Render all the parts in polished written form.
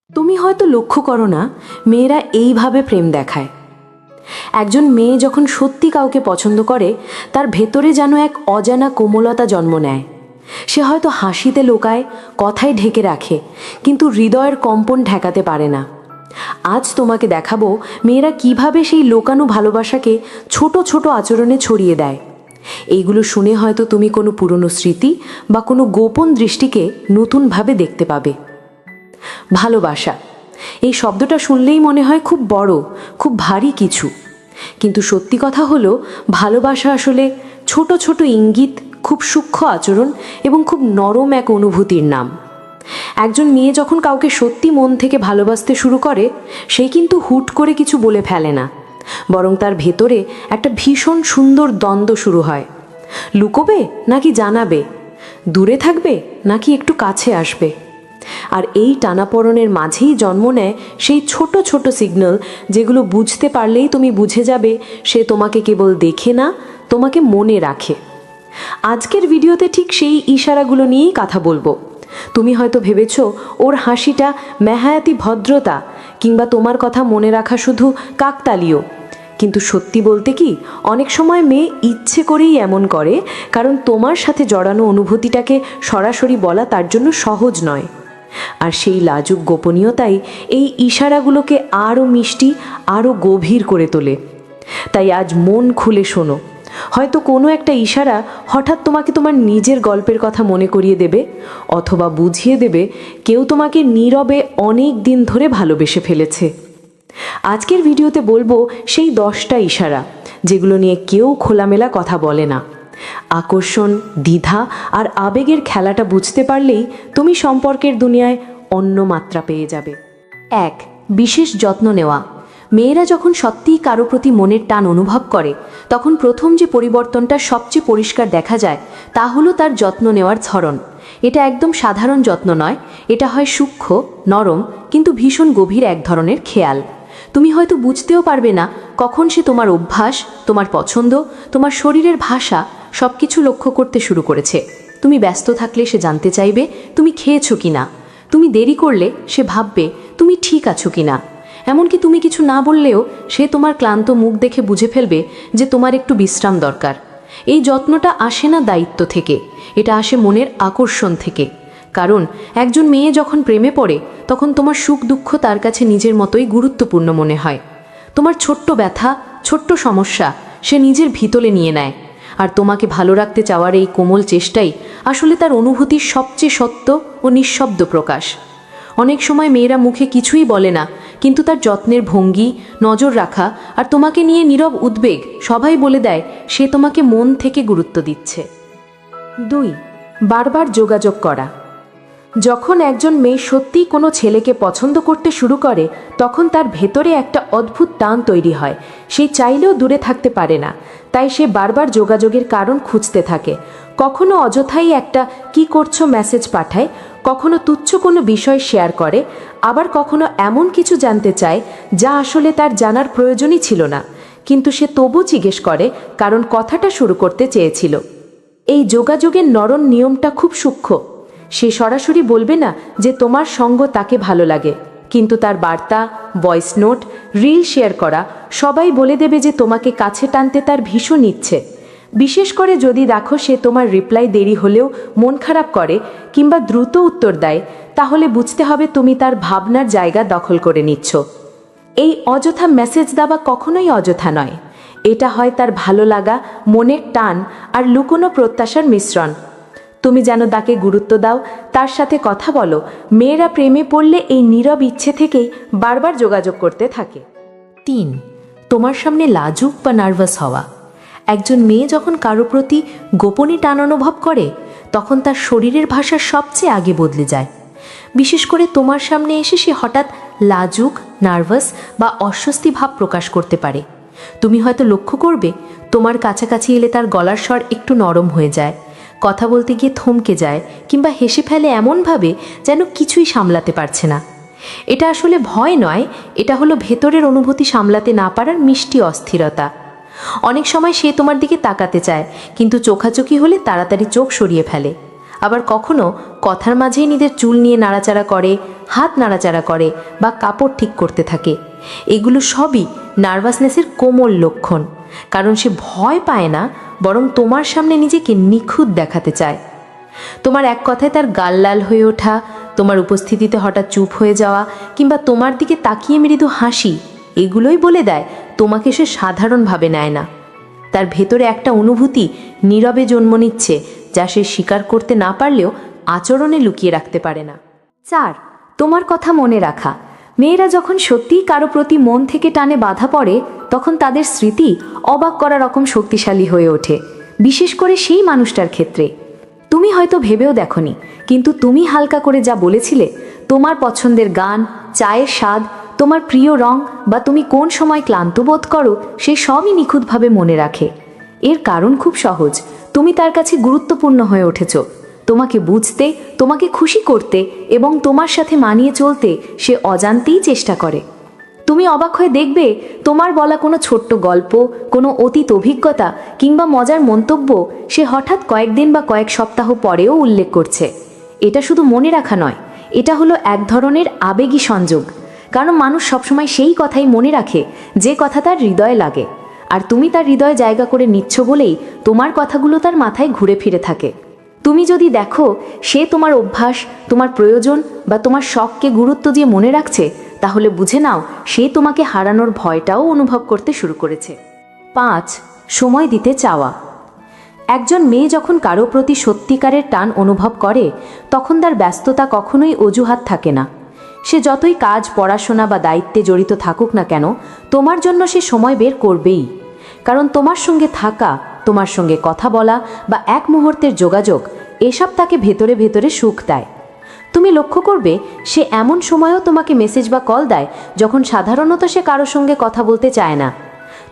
তুমি হয়তো লক্ষ্য করো না, মেয়েরা এইভাবে প্রেম দেখায়। একজন মেয়ে যখন সত্যি কাউকে পছন্দ করে, তার ভেতরে যেন এক অজানা কোমলতা জন্ম নেয়। সে হয়তো হাসিতে লোকায়, কথায় ঢেকে রাখে, কিন্তু হৃদয়ের কম্পন ঠেকাতে পারে না। আজ তোমাকে দেখাবো মেয়েরা কিভাবে সেই লোকানো ভালোবাসাকে ছোট ছোট আচরণে ছড়িয়ে দেয়। এইগুলো শুনে হয়তো তুমি কোনো পুরনো স্মৃতি বা কোনো গোপন দৃষ্টিকে নতুনভাবে দেখতে পাবে। ভালোবাসা, এই শব্দটা শুনলেই মনে হয় খুব বড়, খুব ভারী কিছু। কিন্তু সত্যি কথা হলো, ভালোবাসা আসলে ছোট ছোট ইঙ্গিত, খুব সূক্ষ্ম আচরণ এবং খুব নরম এক অনুভূতির নাম। একজন মেয়ে যখন কাউকে সত্যি মন থেকে ভালোবাসতে শুরু করে, সে কিন্তু হুট করে কিছু বলে ফেলে না, বরং তার ভেতরে একটা ভীষণ সুন্দর দ্বন্দ্ব শুরু হয়। লুকোবে নাকি জানাবে, দূরে থাকবে নাকি একটু কাছে আসবে। আর এই টানাপোড়েনের মাঝেই জন্ম নেয় সেই ছোট ছোট সিগন্যাল, যেগুলো বুঝতে পারলেই তুমি বুঝে যাবে সে তোমাকে কেবল দেখে না, তোমাকে মনে রাখে। আজকের ভিডিওতে ঠিক সেই ইশারাগুলো নিয়েই কথা বলবো। তুমি হয়তো ভেবেছ ওর হাসিটা মেহায়াতি ভদ্রতা, কিংবা তোমার কথা মনে রাখা শুধু কাকতালীয়। কিন্তু সত্যি বলতে কি, অনেক সময় মেয়ে ইচ্ছে করেই এমন করে, কারণ তোমার সাথে জড়ানো অনুভূতিটাকে সরাসরি বলা তার জন্য সহজ নয়। আর সেই লাজুক গোপনীয়তাই এই ইশারাগুলোকে আরও মিষ্টি, আরও গভীর করে তোলে। তাই আজ মন খুলে শোনো। হয়তো কোনো একটা ইশারা হঠাৎ তোমাকে তোমার নিজের গল্পের কথা মনে করিয়ে দেবে, অথবা বুঝিয়ে দেবে কেউ তোমাকে নীরবে অনেক দিন ধরে ভালোবেসে ফেলেছে। আজকের ভিডিওতে বলবো সেই 10টা ইশারা, যেগুলো নিয়ে কেউ খোলামেলা কথা বলে না। আকর্ষণ, দ্বিধা আর আবেগের খেলাটা বুঝতে পারলেই তুমি সম্পর্কের দুনিয়ায় অন্য মাত্রা পেয়ে যাবে। 1. বিশেষ যত্ন নেওয়া। মেয়েরা যখন সত্যিই কারো প্রতি মনের টান অনুভব করে, তখন প্রথম যে পরিবর্তনটা সবচেয়ে পরিষ্কার দেখা যায় তা হলো তার যত্ন নেওয়ার ধরন। এটা একদম সাধারণ যত্ন নয়, এটা হয় সূক্ষ্ম, নরম, কিন্তু ভীষণ গভীর এক ধরনের খেয়াল। তুমি হয়তো বুঝতেও পারবে না কখন সে তোমার অভ্যাস, তোমার পছন্দ, তোমার শরীরের ভাষা সব কিছু লক্ষ্য করতে শুরু করেছে। তুমি ব্যস্ত থাকলে সে জানতে চাইবে তুমি খেয়েছো কিনা। তুমি দেরি করলে সে ভাববে তুমি ঠিক আছো কিনা। এমনকি তুমি কিছু না বললেও সে তোমার ক্লান্ত মুখ দেখে বুঝে ফেলবে যে তোমার একটু বিশ্রাম দরকার। এই যত্নটা আসে না দায়িত্ব থেকে, এটা আসে মনের আকর্ষণ থেকে। কারণ একজন মেয়ে যখন প্রেমে পড়ে, তখন তোমার সুখ দুঃখ তার কাছে নিজের মতোই গুরুত্বপূর্ণ মনে হয়। তোমার ছোট্ট ব্যথা, ছোট্ট সমস্যা সে নিজের ভিতরে নিয়ে নেয়। আর তোমাকে ভালো রাখতে চাওয়ার এই কোমল চেষ্টাই আসলে তার অনুভূতির সবচেয়ে সত্য ও নিঃশব্দ প্রকাশ। অনেক সময় মেয়েরা মুখে কিছুই বলে না, কিন্তু তার যত্নের ভঙ্গি, নজর রাখা আর তোমাকে নিয়ে নীরব উদ্বেগ সবাই বলে দেয় সে তোমাকে মন থেকে গুরুত্ব দিচ্ছে। 2. বারবার যোগাযোগ করা। যখন একজন মেয়ে সত্যিই কোনো ছেলেকে পছন্দ করতে শুরু করে, তখন তার ভেতরে একটা অদ্ভুত টান তৈরি হয়। সে চাইলেও দূরে থাকতে পারে না, তাই সে বারবার যোগাযোগের কারণ খুঁজতে থাকে। কখনো অযথাই একটা "কি করছো" মেসেজ পাঠায়, কখনো তুচ্ছ কোনো বিষয় শেয়ার করে, আবার কখনো এমন কিছু জানতে চায় যা আসলে তার জানার প্রয়োজনই ছিল না, কিন্তু সে তবু জিজ্ঞেস করে, কারণ কথাটা শুরু করতে চেয়েছিল। এই যোগাযোগের নরম নিয়মটা খুব সূক্ষ্ম। সে সরাসরি বলবে না যে তোমার সঙ্গ তাকে ভালো লাগে, কিন্তু তার বার্তা, ভয়েস নোট, রিল শেয়ার করা সবাই বলে দেবে যে তোমাকে কাছে টানতে তার ভীষণ ইচ্ছে। বিশেষ করে যদি দেখো সে তোমার রিপ্লাই দেরি হলেও মন খারাপ করে কিংবা দ্রুত উত্তর দেয়, তাহলে বুঝতে হবে তুমি তার ভাবনার জায়গা দখল করে নিচ্ছ। এই অযথা মেসেজ দেওয়া কখনোই অযথা নয়। এটা হয় তার ভালো লাগা, মনের টান আর লুকোনো প্রত্যাশার মিশ্রণ। তুমি যেন তাকে গুরুত্ব দাও, তার সাথে কথা বলো। মেয়েরা প্রেমে পড়লে এই নীরব ইচ্ছে থেকেই বারবার যোগাযোগ করতে থাকে। 3. তোমার সামনে লাজুক বা নার্ভাস হওয়া। একজন মেয়ে যখন কারো প্রতি গোপনে টান অনুভব করে, তখন তার শরীরের ভাষা সবচেয়ে আগে বদলে যায়। বিশেষ করে তোমার সামনে এসে সে হঠাৎ লাজুক, নার্ভাস বা অস্বস্তি ভাব প্রকাশ করতে পারে। তুমি হয়তো লক্ষ্য করবে তোমার কাছাকাছি এলে তার গলার স্বর একটু নরম হয়ে যায়, কথা বলতে গিয়ে থমকে যায় কিংবা হেসে ফেলে এমনভাবে যেন কিছুই সামলাতে পারছে না। এটা আসলে ভয় নয়, এটা হলো ভেতরের অনুভূতি সামলাতে না পারার মিষ্টি অস্থিরতা। অনেক সময় সে তোমার দিকে তাকাতে চায়, কিন্তু চোখাচোখি হলে তাড়াতাড়ি চোখ সরিয়ে ফেলে। আবার কখনো কথার মাঝেই নিজের চুল নিয়ে নাড়াচাড়া করে, হাত নাড়াচাড়া করে বা কাপড় ঠিক করতে থাকে। এগুলো সবই নার্ভাসনেসের কোমল লক্ষণ, কারণ সে ভয় পায় না, বরং তোমার সামনে নিজেকে নিখুঁত দেখাতে চায়। তোমার এক কথায় তার গাল লাল হয়ে ওঠা, তোমার উপস্থিতিতে হঠাৎ চুপ হয়ে যাওয়া কিংবা তোমার দিকে তাকিয়ে মৃদু হাসি, এগুলোই বলে দেয় তোমাকে সে সাধারণভাবে নেয় না। তার ভেতরে একটা অনুভূতি নীরবে জন্ম নিচ্ছে, যা সে স্বীকার করতে না পারলেও আচরণে লুকিয়ে রাখতে পারে না। 4. তোমার কথা মনে রাখা। মেয়েরা যখন সত্যিই কারো প্রতি মন থেকে টানে বাধা পড়ে, তখন তাদের স্মৃতি অবাক করা রকম শক্তিশালী হয়ে ওঠে, বিশেষ করে সেই মানুষটার ক্ষেত্রে। তুমি হয়তো ভেবেও দেখনি, কিন্তু তুমি হালকা করে যা বলেছিলে, তোমার পছন্দের গান, চায়ের স্বাদ, তোমার প্রিয় রং বা তুমি কোন সময় ক্লান্ত বোধ করো, সে সবই নিখুঁতভাবে মনে রাখে। এর কারণ খুব সহজ, তুমি তার কাছে গুরুত্বপূর্ণ হয়ে উঠেছ। তোমাকে বুঝতে, তোমাকে খুশি করতে এবং তোমার সাথে মানিয়ে চলতে সে অজান্তেই চেষ্টা করে। তুমি অবাক হয়ে দেখবে, তোমার বলা কোনো ছোট্ট গল্প, কোনো অতীত অভিজ্ঞতা কিংবা মজার মন্তব্য সে হঠাৎ কয়েকদিন বা কয়েক সপ্তাহ পরেও উল্লেখ করছে। এটা শুধু মনে রাখা নয়, এটা হলো এক ধরনের আবেগী সংযোগ। কারণ মানুষ সবসময় সেই কথাই মনে রাখে যে কথা তার হৃদয়ে লাগে, আর তুমি তার হৃদয়ে জায়গা করে নিচ্ছ বলেই তোমার কথাগুলো তার মাথায় ঘুরে ফিরে থাকে। তুমি যদি দেখো সে তোমার অভ্যাস, তোমার প্রয়োজন বা তোমার শখকে গুরুত্ব দিয়ে মনে রাখছে, তাহলে বুঝে নাও সে তোমাকে হারানোর ভয়টাও অনুভব করতে শুরু করেছে। 5. সময় দিতে চাওয়া। একজন মেয়ে যখন কারো প্রতি সত্যিকারের টান অনুভব করে, তখন তার ব্যস্ততা কখনোই অজুহাত থাকে না। সে যতই কাজ, পড়াশোনা বা দায়িত্বে জড়িত থাকুক না কেন, তোমার জন্য সে সময় বের করবেই। কারণ তোমার সঙ্গে থাকা, তোমার সঙ্গে কথা বলা বা এক মুহূর্তের যোগাযোগ, এসব তাকে ভেতরে ভেতরে সুখ দেয়। তুমি লক্ষ্য করবে সে এমন সময়ও তোমাকে মেসেজ বা কল দেয় যখন সাধারণত সে কারো সঙ্গে কথা বলতে চায় না।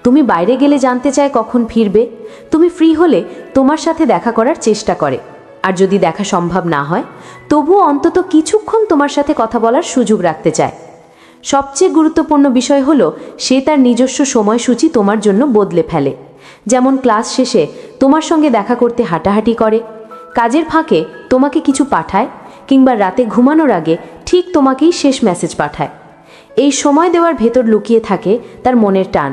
তুমি বাইরে গেলে জানতে চায় কখন ফিরবে, তুমি ফ্রি হলে তোমার সাথে দেখা করার চেষ্টা করে, আর যদি দেখা সম্ভব না হয় তবুও অন্তত কিছুক্ষণ তোমার সাথে কথা বলার সুযোগ রাখতে চায়। সবচেয়ে গুরুত্বপূর্ণ বিষয় হলো সে তার নিজস্ব সময়সূচি তোমার জন্য বদলে ফেলে। যেমন ক্লাস শেষে তোমার সঙ্গে দেখা করতে হাঁটাহাঁটি করে, কাজের ফাঁকে তোমাকে কিছু পাঠায় কিংবা রাতে ঘুমানোর আগে ঠিক তোমাকেই শেষ মেসেজ পাঠায়। এই সময় দেওয়ার ভেতর লুকিয়ে থাকে তার মনের টান,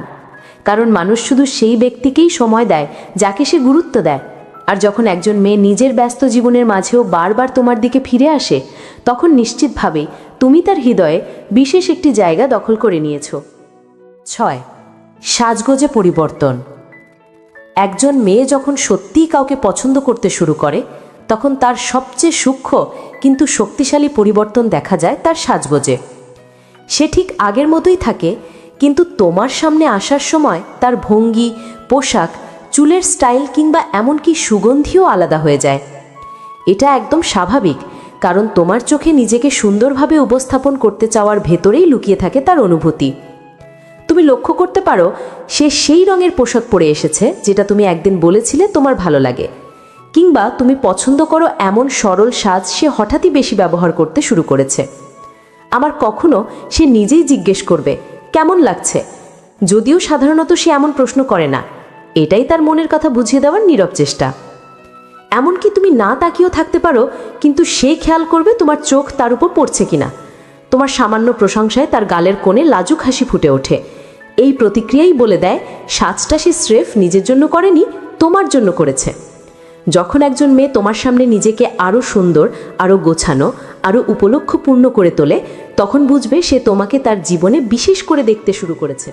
কারণ মানুষ শুধু সেই ব্যক্তিকেই সময় দেয় যাকে সে গুরুত্ব দেয়। আর যখন একজন মেয়ে নিজের ব্যস্ত জীবনের মাঝেও বারবার তোমার দিকে ফিরে আসে, তখন নিশ্চিতভাবেই তুমি তার হৃদয়ে বিশেষ একটি জায়গা দখল করে নিয়েছ। 6. সাজগোজে পরিবর্তন। একজন মেয়ে যখন সত্যিই কাউকে পছন্দ করতে শুরু করে, তখন তার সবচেয়ে সূক্ষ্ম কিন্তু শক্তিশালী পরিবর্তন দেখা যায় তার সাজগোজে। সে ঠিক আগের মতোই থাকে, কিন্তু তোমার সামনে আসার সময় তার ভঙ্গি, পোশাক, চুলের স্টাইল কিংবা এমনকি সুগন্ধিও আলাদা হয়ে যায়। এটা একদম স্বাভাবিক, কারণ তোমার চোখে নিজেকে সুন্দরভাবে উপস্থাপন করতে চাওয়ার ভেতরেই লুকিয়ে থাকে তার অনুভূতি। তুমি লক্ষ্য করতে পারো সে সেই রঙের পোশাক পরে এসেছে যেটা তুমি একদিন বলেছিলে তোমার ভালো লাগে, কিংবা তুমি পছন্দ করো এমন সরল সাজ সে হঠাৎই বেশি ব্যবহার করতে শুরু করেছে। আবার কখনো সে নিজেই জিজ্ঞেস করবে কেমন লাগছে, যদিও সাধারণত সে এমন প্রশ্ন করে না। এটাই তার মনের কথা বুঝিয়ে দেওয়ার নীরব চেষ্টা। এমনকি তুমি না তাকিয়েও থাকতে পারো, কিন্তু সে খেয়াল করবে তোমার চোখ তার উপর পড়ছে কিনা। তোমার সামান্য প্রশংসায় তার গালের কোণে লাজুক হাসি ফুটে ওঠে। এই প্রতিক্রিয়াই বলে দেয় সাজটা সে স্রেফ নিজের জন্য করেনি, তোমার জন্য করেছে। যখন একজন মেয়ে তোমার সামনে নিজেকে আরও সুন্দর, আরও গোছানো, আরও উপলক্ষপূর্ণ করে তোলে, তখন বুঝবে সে তোমাকে তার জীবনে বিশেষ করে দেখতে শুরু করেছে।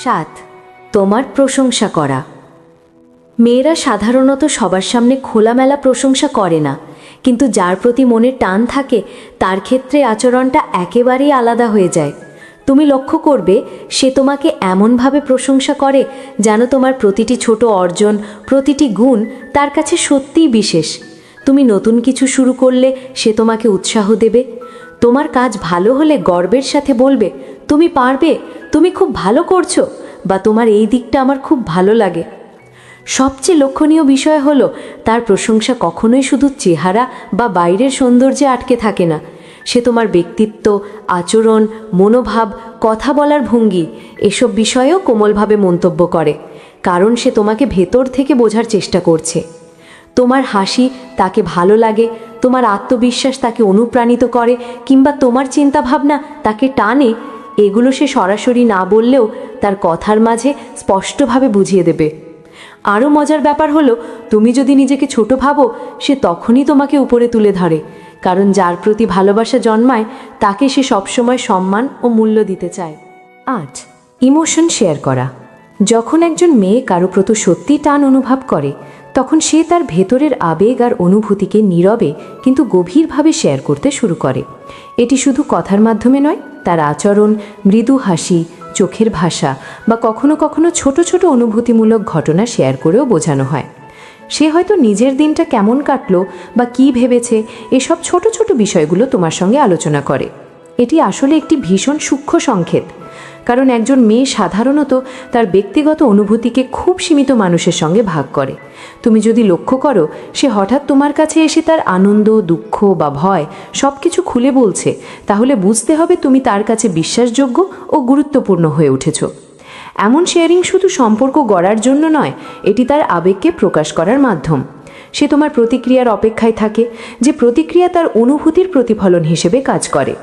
7. তোমার প্রশংসা করা। মেয়েরা সাধারণত সবার সামনে খোলামেলা প্রশংসা করে না, কিন্তু যার প্রতি মনের টান থাকে তার ক্ষেত্রে আচরণটা একেবারেই আলাদা হয়ে যায়। তুমি লক্ষ্য করবে সে তোমাকে এমনভাবে প্রশংসা করে যেন তোমার প্রতিটি ছোট অর্জন, প্রতিটি গুণ তার কাছে সত্যিই বিশেষ। তুমি নতুন কিছু শুরু করলে সে তোমাকে উৎসাহ দেবে। তোমার কাজ ভালো হলে গর্বের সাথে বলবে তুমি পারবে, তুমি খুব ভালো করছো, বা তোমার এই দিকটা আমার খুব ভালো লাগে। সবচেয়ে লক্ষণীয় বিষয় হলো তার প্রশংসা কখনোই শুধু চেহারা বা বাইরের সৌন্দর্যে আটকে থাকে না। সে তোমার ব্যক্তিত্ব, আচরণ, মনোভাব, কথা বলার ভঙ্গি এসব বিষয়েও কোমলভাবে মন্তব্য করে, কারণ সে তোমাকে ভেতর থেকে বোঝার চেষ্টা করছে। তোমার হাসি তাকে ভালো লাগে, তোমার আত্মবিশ্বাস তাকে অনুপ্রাণিত করে কিংবা তোমার চিন্তাভাবনা তাকে টানে, এগুলো সে সরাসরি না বললেও তার কথার মাঝে স্পষ্টভাবে বুঝিয়ে দেবে। আরও মজার ব্যাপার হলো, তুমি যদি নিজেকে ছোট ভাবো, সে তখনই তোমাকে উপরে তুলে ধরে, কারণ যার প্রতি ভালোবাসা জন্মায় তাকে সে সবসময় সম্মান ও মূল্য দিতে চায়। 8. ইমোশন শেয়ার করা। যখন একজন মেয়ে কারো প্রতি সত্যি টান অনুভব করে, তখন সে তার ভেতরের আবেগ আর অনুভূতিকে নীরবে কিন্তু গভীরভাবে শেয়ার করতে শুরু করে। এটি শুধু কথার মাধ্যমে নয়, তার আচরণ, মৃদু হাসি, চোখের ভাষা বা কখনো কখনো ছোট ছোট অনুভূতিমূলক ঘটনা শেয়ার করেও বোঝানো হয়। সে হয়তো নিজের দিনটা কেমন কাটলো বা কী ভেবেছে, এসব ছোট ছোট বিষয়গুলো তোমার সঙ্গে আলোচনা করে। এটি আসলে একটি ভীষণ সূক্ষ্ম সংকেত, কারণ একজন মেয়ে সাধারণত তার ব্যক্তিগত অনুভূতিকে খুব সীমিত মানুষের সঙ্গে ভাগ করে। তুমি যদি লক্ষ্য করো সে হঠাৎ তোমার কাছে এসে তার আনন্দ, দুঃখ বা ভয় সব কিছু খুলে বলছে, তাহলে বুঝতে হবে তুমি তার কাছে বিশ্বাসযোগ্য ও গুরুত্বপূর্ণ হয়ে উঠেছ। এমন শেয়ারিং শুধু সম্পর্ক গড়ার জন্য নয়, এটি তার আবেগকে প্রকাশ করার মাধ্যম। সে তোমার প্রতিক্রিয়ার অপেক্ষায় থাকে, যে প্রতিক্রিয়া তার অনুভূতির প্রতিফলন হিসেবে কাজ করে।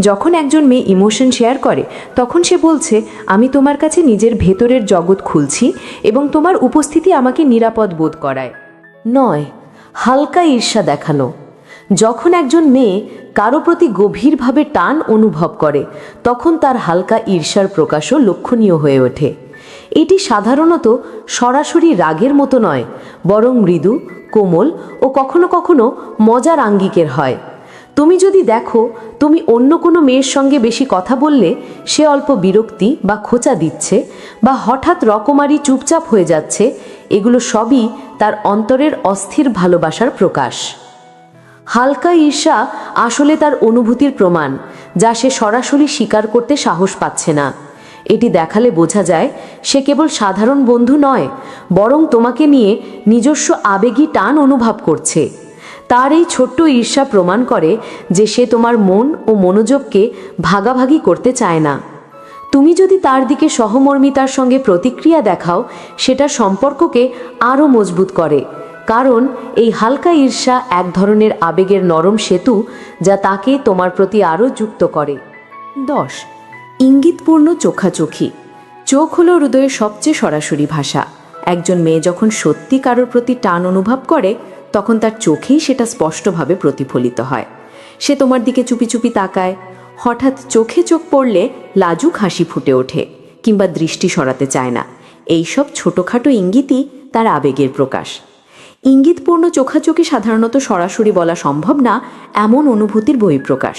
যখন একজন মেয়ে ইমোশন শেয়ার করে, তখন সে বলছে, আমি তোমার কাছে নিজের ভেতরের জগৎ খুলছি এবং তোমার উপস্থিতি আমাকে নিরাপদ বোধ করায়। 9. হালকা ঈর্ষা দেখানো। যখন একজন মেয়ে কারো প্রতি গভীরভাবে টান অনুভব করে, তখন তার হালকা ঈর্ষার প্রকাশও লক্ষণীয় হয়ে ওঠে। এটি সাধারণত সরাসরি রাগের মতো নয়, বরং মৃদু, কোমল ও কখনো কখনো মজার আঙ্গিকের হয়। তুমি যদি দেখো তুমি অন্য কোনো মেয়ের সঙ্গে বেশি কথা বললে সে অল্প বিরক্তি বা খোঁচা দিচ্ছে বা হঠাৎ রকমারি চুপচাপ হয়ে যাচ্ছে, এগুলো সবই তার অন্তরের অস্থির ভালোবাসার প্রকাশ। হালকা ঈর্ষা আসলে তার অনুভূতির প্রমাণ, যা সে সরাসরি স্বীকার করতে সাহস পাচ্ছে না। এটি দেখালে বোঝা যায় সে কেবল সাধারণ বন্ধু নয়, বরং তোমাকে নিয়ে নিজস্ব আবেগী টান অনুভব করছে। তার এই ছোট্ট ঈর্ষা প্রমাণ করে যে সে তোমার মন ও মনোযোগকে ভাগাভাগি করতে চায় না। তুমি যদি তার দিকে সহমর্মিতার সঙ্গে প্রতিক্রিয়া দেখাও, সেটা সম্পর্ককে আরও মজবুত করে, কারণ এই হালকা ঈর্ষা এক ধরনের আবেগের নরম সেতু, যা তাকে তোমার প্রতি আরও যুক্ত করে। 10. ইঙ্গিতপূর্ণ চোখাচোখি। চোখ হলো হৃদয়ের সবচেয়ে সরাসরি ভাষা। একজন মেয়ে যখন সত্যি কারোর প্রতি টান অনুভব করে, তখন তার চোখেই সেটা স্পষ্টভাবে প্রতিফলিত হয়। সে তোমার দিকে চুপি চুপি তাকায়, হঠাৎ চোখে চোখ পড়লে লাজুক হাসি ফুটে ওঠে কিংবা দৃষ্টি সরাতে চায় না। এইসব ছোটোখাটো ইঙ্গিতই তার আবেগের প্রকাশ। ইঙ্গিতপূর্ণ চোখাচোখি সাধারণত সরাসরি বলা সম্ভব না এমন অনুভূতির বহিঃপ্রকাশ।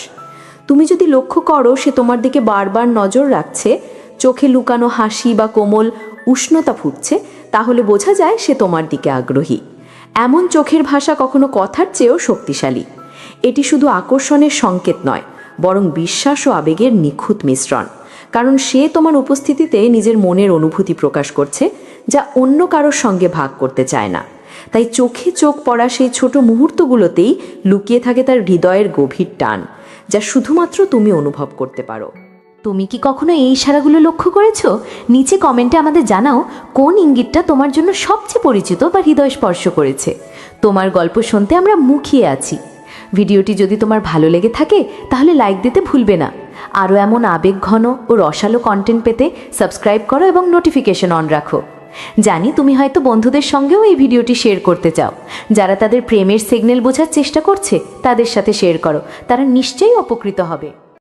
তুমি যদি লক্ষ্য করো সে তোমার দিকে বারবার নজর রাখছে, চোখে লুকানো হাসি বা কোমল উষ্ণতা ফুটছে, তাহলে বোঝা যায় সে তোমার দিকে আগ্রহী। এমন চোখের ভাষা কখনো কথার চেয়েও শক্তিশালী। এটি শুধু আকর্ষণের সংকেত নয়, বরং বিশ্বাস ও আবেগের নিখুঁত মিশ্রণ, কারণ সে তোমার উপস্থিতিতে নিজের মনের অনুভূতি প্রকাশ করছে, যা অন্য কারোর সঙ্গে ভাগ করতে চায় না। তাই চোখে চোখ পড়া সেই ছোট মুহূর্তগুলোতেই লুকিয়ে থাকে তার হৃদয়ের গভীর টান, যা শুধুমাত্র তুমি অনুভব করতে পারো। তুমি কি কখনো এই ইশারাগুলো লক্ষ্য করেছো? নিচে কমেন্টে আমাদের জানাও কোন ইঙ্গিতটা তোমার জন্য সবচেয়ে পরিচিত বা হৃদয় স্পর্শ করেছে। তোমার গল্প শুনতে আমরা মুখিয়ে আছি। ভিডিওটি যদি তোমার ভালো লেগে থাকে তাহলে লাইক দিতে ভুলবে না। আরও এমন আবেগঘন ও রসালো কন্টেন্ট পেতে সাবস্ক্রাইব করো এবং নোটিফিকেশন অন রাখো। জানি তুমি হয়তো বন্ধুদের সঙ্গেও এই ভিডিওটি শেয়ার করতে চাও। যারা তাদের প্রেমের সিগন্যাল বোঝার চেষ্টা করছে তাদের সাথে শেয়ার করো, তারা নিশ্চয়ই উপকৃত হবে।